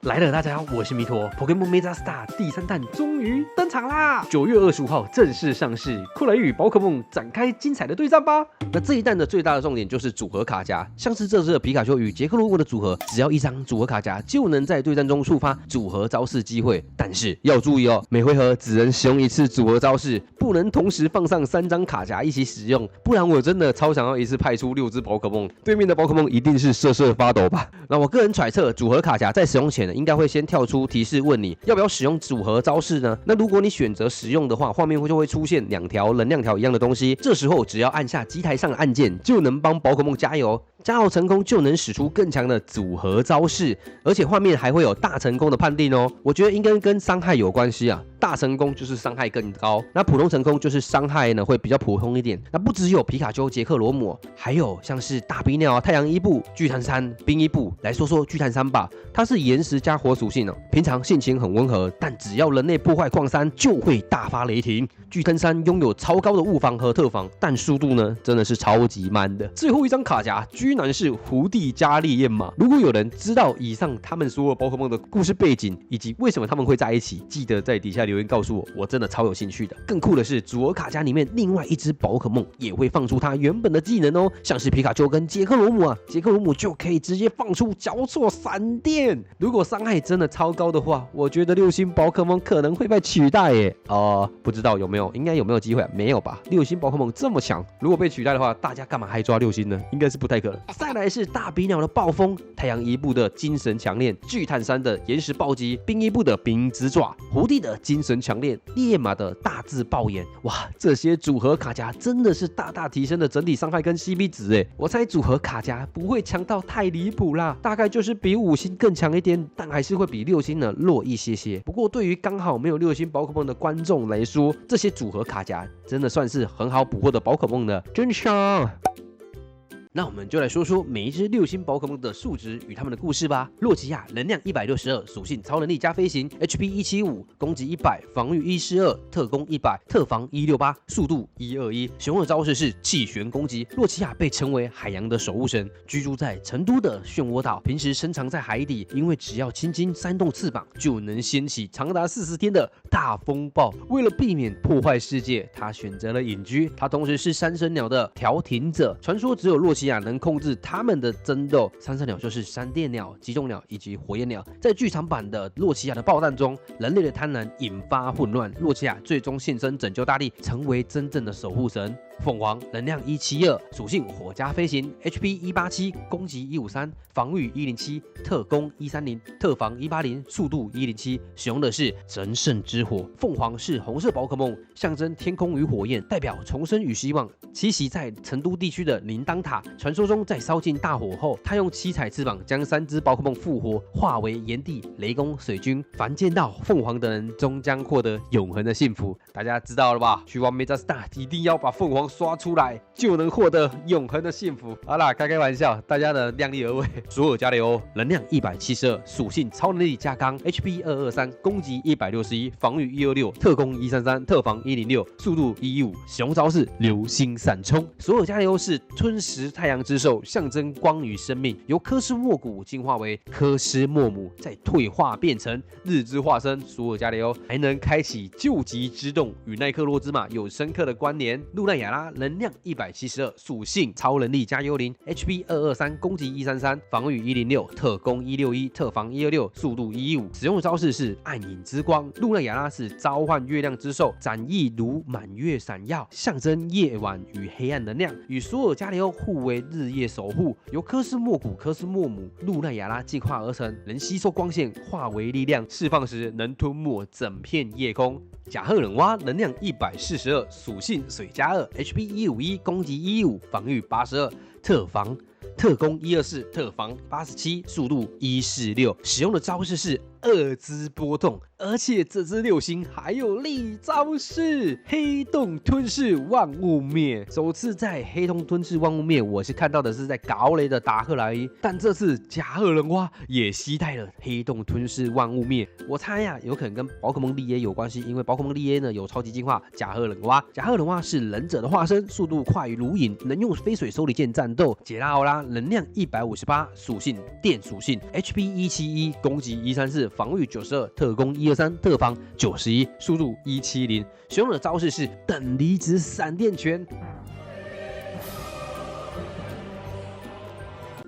来了，大家好，我是弥陀 ，Pokémon Mega Star 第3弹终于登场啦！9月25号正式上市，快来与宝可梦展开精彩的对战吧！那这一弹的最大的重点就是组合卡夹，像是这次的皮卡丘与杰克罗姆的组合，只要一张组合卡夹就能在对战中触发组合招式机会，但是要注意哦，每回合只能使用一次组合招式，不能同时放上3张卡夹一起使用，不然我真的超想要一次派出6只宝可梦，对面的宝可梦一定是瑟瑟发抖吧？那我个人揣测，组合卡夹在使用前呢，应该会先跳出提示问你要不要使用组合招式呢？那如果你选择使用的话，画面就会出现2条能量条一样的东西，这时候只要按下机台上的按键，就能帮宝可梦加油。加油成功就能使出更强的组合招式，而且画面还会有大成功的判定哦。我觉得应该跟伤害有关系啊，大成功就是伤害更高，那普通成功就是伤害呢会比较普通一点。那不只有皮卡丘、杰克罗姆，还有像是大冰鸟、太阳伊布、巨炭山、冰伊布。来说说巨炭山吧，它是岩石加火属性哦，平常性情很温和，但只要人类破坏矿山就会大发雷霆。巨炭山拥有超高的物防和特防，但速度呢真的是超级慢的。最后一张卡夹居然是胡地加烈焰马。如果有人知道以上他们所有宝可梦的故事背景以及为什么他们会在一起，记得在底下留言告诉我，我真的超有兴趣的。更酷的是，组合卡夹里面另外一只宝可梦也会放出它原本的技能哦，像是皮卡丘跟杰克罗姆啊，杰克罗姆就可以直接放出交错闪电。如果伤害真的超高的话，我觉得6星宝可梦可能会被取代耶。不知道有没有，应该有没有机会？没有吧？6星宝可梦这么强，如果被取代的话，大家干嘛还抓6星呢？应该是不太可能。再来是大比鸟的暴风，太阳伊布的精神强练，巨炭山的岩石暴击，冰伊布的冰之爪，胡地的精神强练，烈马的大字爆炎。哇，这些组合卡夹真的是大大提升了整体伤害跟 CP 值诶。我猜组合卡夹不会强到太离谱啦，大概就是比5星更强一点，但还是会比6星呢弱一些些。不过对于刚好没有6星宝可梦的观众来说，这些组合卡夹真的算是很好捕获的宝可梦了，真香！那我们就来说说每一只6星宝可梦的数值与它们的故事吧。洛奇亚能量162，属性超能力加飞行 ，HP 175，攻击100，防御142，特攻100，特防168，速度121。使用的招式是气旋攻击。洛奇亚被称为海洋的守护神，居住在成都的漩涡岛，平时深藏在海底，因为只要轻轻扇动翅膀，就能掀起长达40天的大风暴。为了避免破坏世界，他选择了隐居。他同时是三神鸟的调停者，传说只有洛奇亚能控制他们的争斗。三神鸟就是闪电鸟、极冻鸟以及火焰鸟。在剧场版的洛奇亚的爆弹中，人类的贪婪引发混乱，洛奇亚最终现身拯救大地，成为真正的守护神。凤凰能量172，属性火加飞行 ，HP 187，攻击153，防御107，特攻130，特防180，速度107。使用的是神圣之火。凤凰是红色宝可梦，象征天空与火焰，代表重生与希望。栖息在成都地区的铃铛塔，传说中在烧尽大火后，他用7彩翅膀将3只宝可梦复活，化为炎帝、雷公、水君。凡见到凤凰的人，终将获得永恒的幸福。大家知道了吧？去玩 Mega Star 一定要把凤凰刷出来，就能获得永恒的幸福。好啦，开玩笑，大家的量力而为。索尔加雷欧能量172，属性超能力加刚 ，HP 223，攻击161，防御126，特攻133，特防106，速度115。使用招式流星闪冲。索尔加雷欧是吞食太阳之兽，象征光与生命，由科斯莫古进化为科斯莫姆，再退化变成日之化身索尔加雷欧，还能开启救急之动，与奈克洛之马有深刻的关联。露奈亚拉能量172，属性超能力加幽灵 ，HP 223，攻击133，防御106，特攻161，特防126，速度115。使用的招式是暗影之光。露奈亚拉是召唤月亮之兽，展翼如满月闪耀，象征夜晚与黑暗能量，与索尔加雷欧互为日夜守护。由科斯莫古、科斯莫姆、露奈亚拉进化而成，能吸收光线化为力量，释放时能吞没整片夜空。甲贺忍蛙能量142，属性水加2，HP 151，攻击115，防御82，特防。特攻124，特防87，速度146。使用的招式是2之波动，而且这只6星还有力招式黑洞吞噬万物灭。首次在黑洞吞噬万物灭，我是看到的是在高雷的达克莱伊，但这次甲贺忍蛙也携带了黑洞吞噬万物灭。我猜呀，有可能跟宝可梦利耶有关系，因为宝可梦利耶呢有超级进化甲贺忍蛙。甲贺忍蛙是忍者的化身，速度快如影，能用飞水手里剑战斗。杰拉奥拉，能量158，属性电属性 ，HP 171，攻击134，防御92，特攻123，特防91，速度170。使用的招式是等离子闪电拳。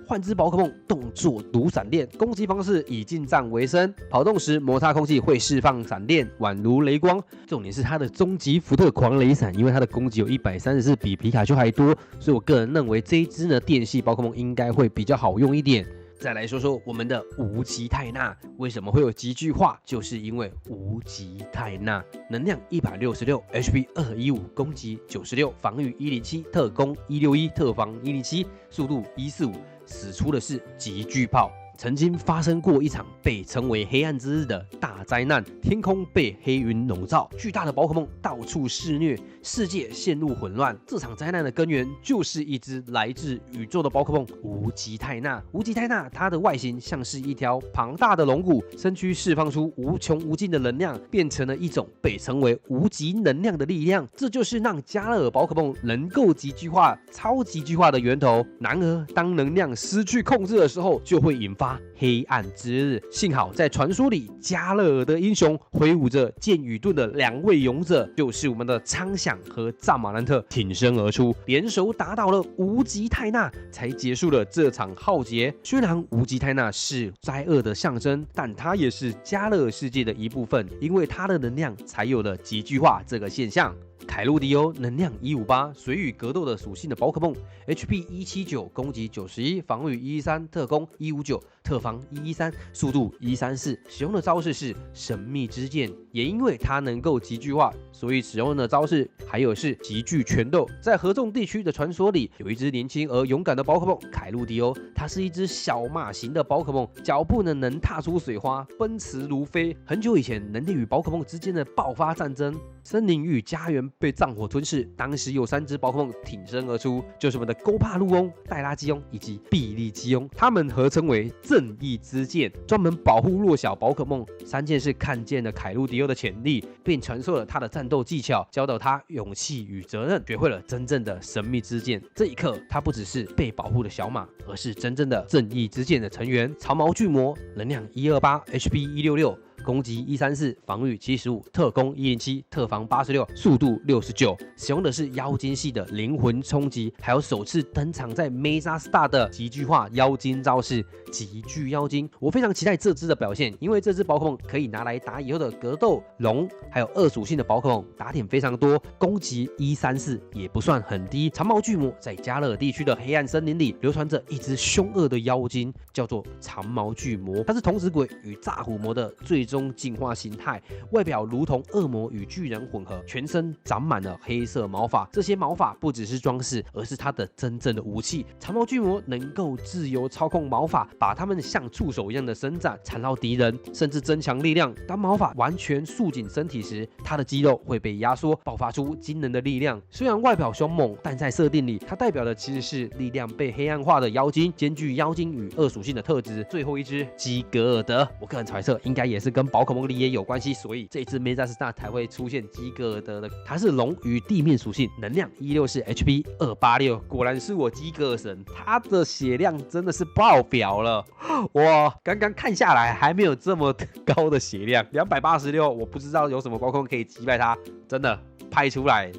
幻之宝可梦动作如闪电，攻击方式以近战为生，跑动时摩擦空气会释放闪电，宛如雷光。重点是它的终极福特狂雷闪，因为它的攻击有134，比皮卡丘还多，所以我个人认为这一只呢电系宝可梦应该会比较好用一点。再来说说我们的无极泰纳，为什么会有极巨化？就是因为无极泰纳能量166，HP 215，攻击96，防御107，特攻161，特防107，速度145，使出的是极巨炮。曾经发生过一场被称为黑暗之日的大灾难，天空被黑云笼罩，巨大的宝可梦到处肆虐，世界陷入混乱。这场灾难的根源就是一只来自宇宙的宝可梦无极泰纳。无极泰纳它的外形像是一条庞大的龙骨，身躯释放出无穷无尽的能量，变成了一种被称为无极能量的力量。这就是让加勒尔宝可梦能够极巨化、超极巨化的源头。然而，当能量失去控制的时候，就会引发黑暗之日。幸好在传说里，加勒尔的英雄挥舞着剑与盾的2位勇者，就是我们的苍响和藏马兰特，挺身而出，联手打倒了无极泰纳，才结束了这场浩劫。虽然无极泰纳是灾厄的象征，但它也是加勒尔世界的一部分，因为它的能量才有了极巨化这个现象。凯路迪欧能量158，水与格斗的属性的宝可梦 ，HP 179，攻击91，防御113，特攻159，特防113，速度134。使用的招式是神秘之剑，也因为它能够极巨化，所以使用的招式还有是极巨拳斗。在合众地区的传说里，有一只年轻而勇敢的宝可梦凯路迪欧，它是一只小马型的宝可梦，脚步呢能踏出水花，奔驰如飞。很久以前，人类与宝可梦之间的爆发战争，森林与家园被战火吞噬，当时有3只宝可梦挺身而出，就是我们的勾帕路翁、戴拉基翁以及比利基翁，他们合称为正义之剑，专门保护弱小宝可梦。3剑士看见了凯路迪欧的潜力，并传授了他的战斗技巧，教导他勇气与责任，学会了真正的神秘之剑。这一刻，他不只是被保护的小马，而是真正的正义之剑的成员。长毛巨魔能量128，HP 166。攻击134，防御75，特攻107，特防86，速度69。使用的是妖精系的灵魂冲击，还有首次登场在 Mesa Star 的极巨化妖精招式极巨妖精。我非常期待这只的表现，因为这只宝可梦可以拿来打以后的格斗龙，还有2属性的宝可梦，打点非常多，攻击134也不算很低。长毛巨魔在加勒尔地区的黑暗森林里流传着一只凶恶的妖精，叫做长毛巨魔，它是童子鬼与炸虎魔的最终进化形态，外表如同恶魔与巨人混合，全身长满了黑色毛发。这些毛发不只是装饰，而是它的真正的武器。长毛巨魔能够自由操控毛发，把它们像触手一样的伸展，缠绕敌人，甚至增强力量。当毛发完全束紧身体时，它的肌肉会被压缩，爆发出惊人的力量。虽然外表凶猛，但在设定里，它代表的其实是力量被黑暗化的妖精，兼具妖精与2属性的特质。最后一只基格尔德，我个人揣测应该也是跟宝可梦里也有关系，所以这一次 Mesa Star 才会出现基格尔德的。它是龙与地面属性，能量164，HP 286。果然是我基格尔神，它的血量真的是爆表了。我刚刚看下来还没有这么高的血量，286，我不知道有什么宝可梦可以击败它，真的拍出来，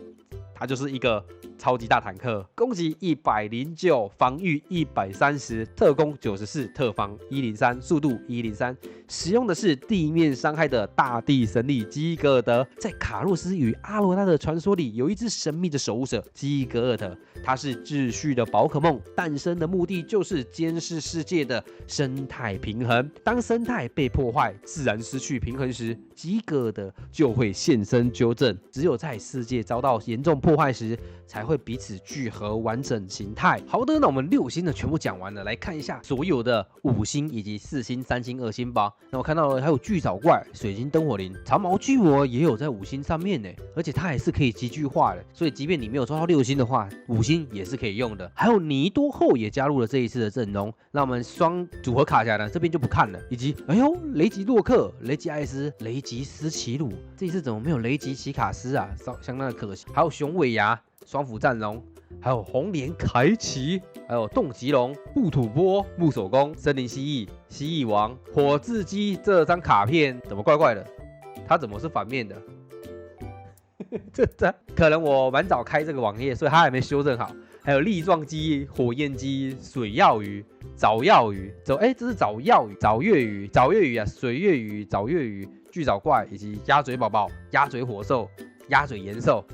它就是一个超级大坦克。攻击109，防御130，特攻94，特防103，速度103。使用的是地面伤害的大地神力基格尔德。在卡洛斯与阿罗拉的传说里，有一只神秘的守护者基格尔德，它是秩序的宝可梦，诞生的目的就是监视世界的生态平衡。当生态被破坏，自然失去平衡时，基格尔德就会现身纠正。只有在世界遭到严重破坏时，才会彼此聚合完整形态。好的，那我们6星的全部讲完了，来看一下所有的5星以及4星、3星、2星吧。那我看到了还有巨藻怪、水晶灯火灵、长毛巨魔也有在5星上面呢，而且它还是可以极巨化的，所以即便你没有抽到6星的话，5星也是可以用的。还有尼多后也加入了这一次的阵容。那我们双组合卡夹呢，这边就不看了，以及雷吉洛克、雷吉艾斯、雷吉斯奇鲁，这一次怎么没有雷吉奇卡斯啊？相当的可惜。还有熊尾牙双辅战龙，还有红莲凯奇，还有冻棘龙、布土波、木手工、森林蜥蜴、蜥蜴王、火字鸡。这张卡片怎么怪怪的？它怎么是反面的？这可能我蛮早开这个网页，所以它还没修正好。还有力壮鸡、火焰鸡、水曜鱼、早曜鱼、这是早曜鱼、早月鱼、早月鱼啊，水月鱼、早月鱼、巨藻怪以及鸭嘴宝宝、鸭嘴火兽、鸭嘴岩兽、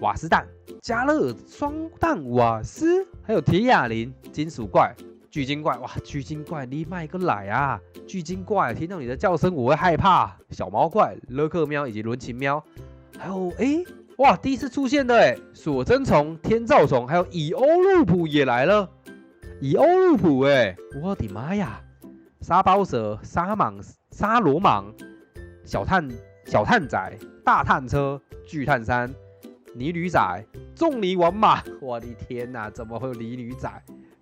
瓦斯蛋、加勒双蛋瓦斯，还有铁哑铃、金属怪、巨鲸怪。哇，巨鲸怪你卖个来啊！巨鲸怪听到你的叫声我会害怕。小毛怪、勒克喵以及伦琴喵，还有哇，第一次出现的锁针虫、天照虫，还有蚁欧路普也来了。蚁欧路普我的妈呀！沙包蛇、沙罗蟒、小探仔、大探车、巨探山、泥驴仔、重泥王马。我的天哪，怎么会有泥驴仔？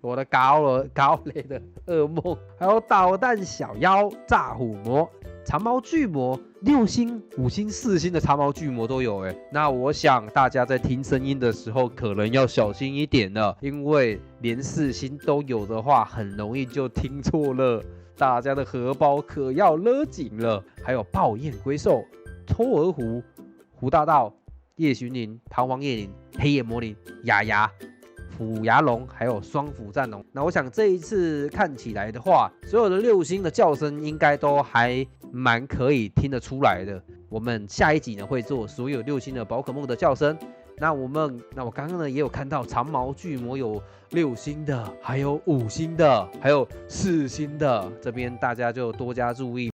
我的高雷的噩梦。还有导弹小妖、炸虎魔、长毛巨魔，6星、5星、4星的长毛巨魔都有那我想大家在听声音的时候可能要小心一点了，因为连4星都有的话，很容易就听错了。大家的荷包可要勒紧了。还有豹焰龟兽、托儿狐、胡大道、夜巡灵、彷徨夜灵、黑夜魔灵、雅牙、虎牙龙，还有双斧战龙。那我想这一次看起来的话，所有的6星的叫声应该都还蛮可以听得出来的。我们下一集呢会做所有6星的宝可梦的叫声。那我刚刚呢也有看到长毛巨魔有6星的，还有5星的，还有4星的，这边大家就多加注意，